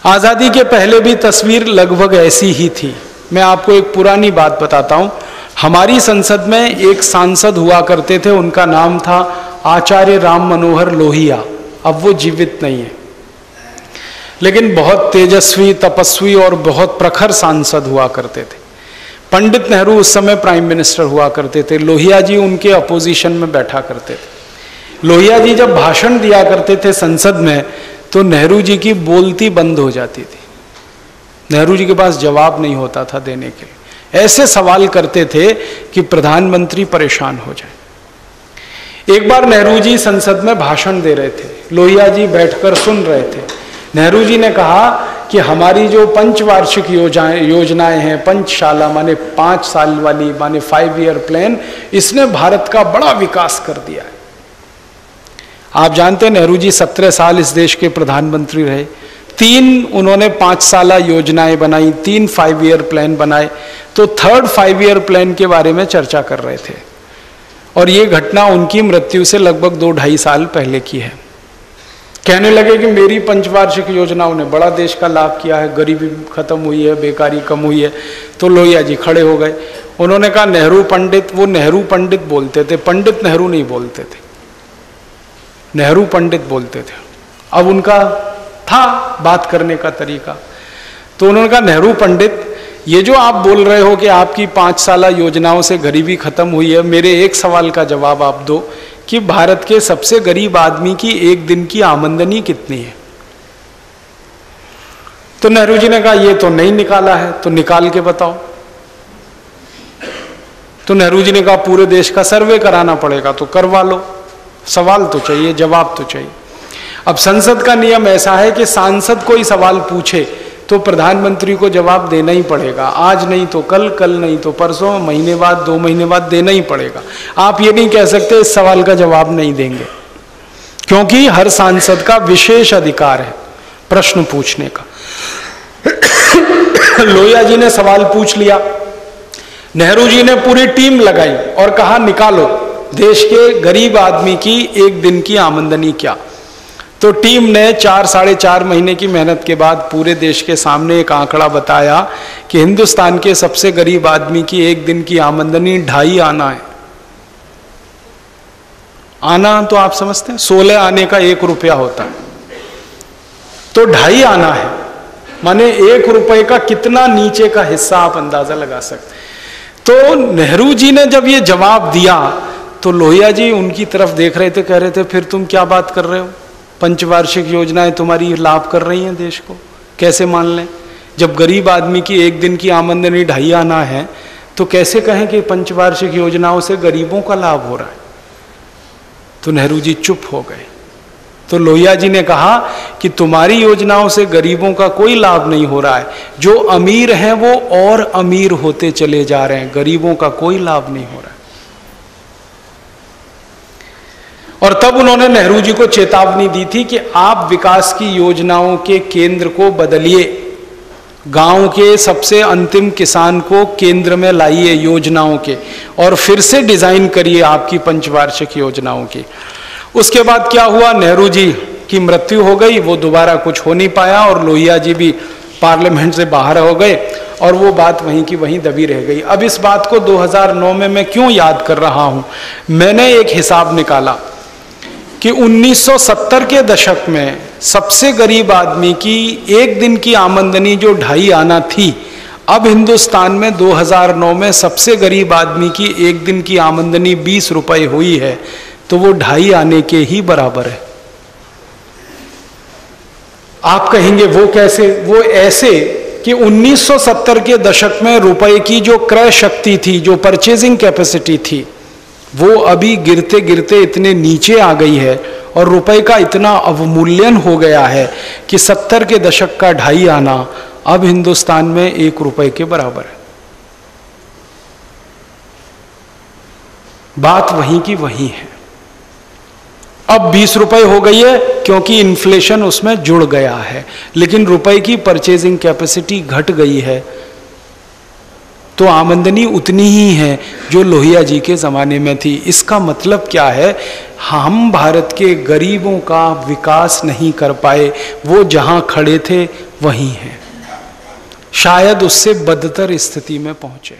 आज़ादी के पहले भी तस्वीर लगभग ऐसी ही थी। मैं आपको एक पुरानी बात बताता हूँ। हमारी संसद में एक सांसद हुआ करते थे, उनका नाम था आचार्य राम मनोहर लोहिया। अब वो जीवित नहीं है, लेकिन बहुत तेजस्वी, तपस्वी और बहुत प्रखर सांसद हुआ करते थे। पंडित नेहरू उस समय प्राइम मिनिस्टर हुआ करते थे। लोहिया जी उनके अपोजिशन में बैठा करते थे। लोहिया जी जब भाषण दिया करते थे संसद में, तो नेहरू जी की बोलती बंद हो जाती थी। नेहरू जी के पास जवाब नहीं होता था देने के लिए। ऐसे सवाल करते थे कि प्रधानमंत्री परेशान हो जाए। एक बार नेहरू जी संसद में भाषण दे रहे थे, लोहिया जी बैठकर सुन रहे थे। नेहरू जी ने कहा कि हमारी जो पंचवार्षिक योजनाएं हैं, पंचशाला माने 5 साल वाली, माने 5 ईयर प्लान, इसने भारत का बड़ा विकास कर दिया है। आप जानते हैं नेहरू जी 17 साल इस देश के प्रधानमंत्री रहे। 3 उन्होंने 5 साला योजनाएं बनाई, 3 5 ईयर प्लान बनाए। तो 3rd 5 ईयर प्लान के बारे में चर्चा कर रहे थे, और ये घटना उनकी मृत्यु से लगभग 2-2.5 साल पहले की है। कहने लगे कि मेरी पंचवार्षिक योजनाओं ने बड़ा देश का लाभ किया है, गरीबी खत्म हुई है, बेकारी कम हुई है। तो लोहिया जी खड़े हो गए। उन्होंने कहा नेहरू पंडित, वो नेहरू पंडित बोलते थे, पंडित नेहरू नहीं बोलते थे, नेहरू पंडित बोलते थे। अब उनका था बात करने का तरीका। तो उन्होंने कहा नेहरू पंडित, ये जो आप बोल रहे हो कि आपकी 5 साला योजनाओं से गरीबी खत्म हुई है, मेरे एक सवाल का जवाब आप दो कि भारत के सबसे गरीब आदमी की एक दिन की आमदनी कितनी है? तो नेहरू जी ने कहा ये तो नहीं निकाला है, तो निकाल के बताओ। तो नेहरू जी ने कहा पूरे देश का सर्वे कराना पड़ेगा, तो करवा लो। सवाल तो चाहिए, जवाब तो चाहिए। अब संसद का नियम ऐसा है कि सांसद कोई सवाल पूछे तो प्रधानमंत्री को जवाब देना ही पड़ेगा। आज नहीं तो कल, कल नहीं तो परसों, महीने बाद, 2 महीने बाद देना ही पड़ेगा। आप ये नहीं कह सकते इस सवाल का जवाब नहीं देंगे, क्योंकि हर सांसद का विशेष अधिकार है प्रश्न पूछने का। लोहिया जी ने सवाल पूछ लिया। नेहरू जी ने पूरी टीम लगाई और कहा निकालो देश के गरीब आदमी की एक दिन की आमदनी क्या। तो टीम ने 4-4.5 महीने की मेहनत के बाद पूरे देश के सामने एक आंकड़ा बताया कि हिंदुस्तान के सबसे गरीब आदमी की एक दिन की आमदनी 2.5 आना है। आना तो आप समझते हैं, 16 आने का 1 रुपया होता है, तो 2.5 आना है, माने 1 रुपए का कितना नीचे का हिस्सा आप अंदाजा लगा सकते। तो नेहरू जी ने जब ये जवाब दिया तो लोहिया जी उनकी तरफ देख रहे थे, कह रहे थे फिर तुम क्या बात कर रहे हो, पंचवार्षिक योजनाएं तुम्हारी लाभ कर रही हैं देश को, कैसे मान लें? जब गरीब आदमी की एक दिन की आमदनी 2.5 आना है तो कैसे कहें कि पंचवार्षिक योजनाओं से गरीबों का लाभ हो रहा है? तो नेहरू जी चुप हो गए। तो लोहिया जी ने कहा कि तुम्हारी योजनाओं से गरीबों का कोई लाभ नहीं हो रहा है, जो अमीर हैं वो और अमीर होते चले जा रहे हैं, गरीबों का कोई लाभ नहीं हो रहा है। और तब उन्होंने नेहरू जी को चेतावनी दी थी कि आप विकास की योजनाओं के केंद्र को बदलिए, गांव के सबसे अंतिम किसान को केंद्र में लाइए योजनाओं के, और फिर से डिजाइन करिए आपकी पंचवार्षिक योजनाओं की। उसके बाद क्या हुआ, नेहरू जी की मृत्यु हो गई, वो दोबारा कुछ हो नहीं पाया, और लोहिया जी भी पार्लियामेंट से बाहर हो गए, और वो बात वहीं की वहीं दबी रह गई। अब इस बात को 2009 में मैं क्यों याद कर रहा हूं, मैंने एक हिसाब निकाला कि 1970 के दशक में सबसे गरीब आदमी की एक दिन की आमदनी जो 2.5 आना थी, अब हिंदुस्तान में 2009 में सबसे गरीब आदमी की एक दिन की आमदनी 20 रुपए हुई है, तो वो 2.5 आने के ही बराबर है। आप कहेंगे वो कैसे? वो ऐसे कि 1970 के दशक में रुपए की जो क्रय शक्ति थी, जो परचेजिंग कैपेसिटी थी, वो अभी गिरते गिरते इतने नीचे आ गई है, और रुपए का इतना अवमूल्यन हो गया है कि 70 के दशक का 2.5 आना अब हिंदुस्तान में 1 रुपए के बराबर है। बात वहीं की वहीं है। अब 20 रुपए हो गई है क्योंकि इन्फ्लेशन उसमें जुड़ गया है, लेकिन रुपए की परचेजिंग कैपेसिटी घट गई है। तो आमदनी उतनी ही है जो लोहिया जी के ज़माने में थी। इसका मतलब क्या है, हम भारत के गरीबों का विकास नहीं कर पाए, वो जहाँ खड़े थे वहीं हैं, शायद उससे बदतर स्थिति में पहुँचे।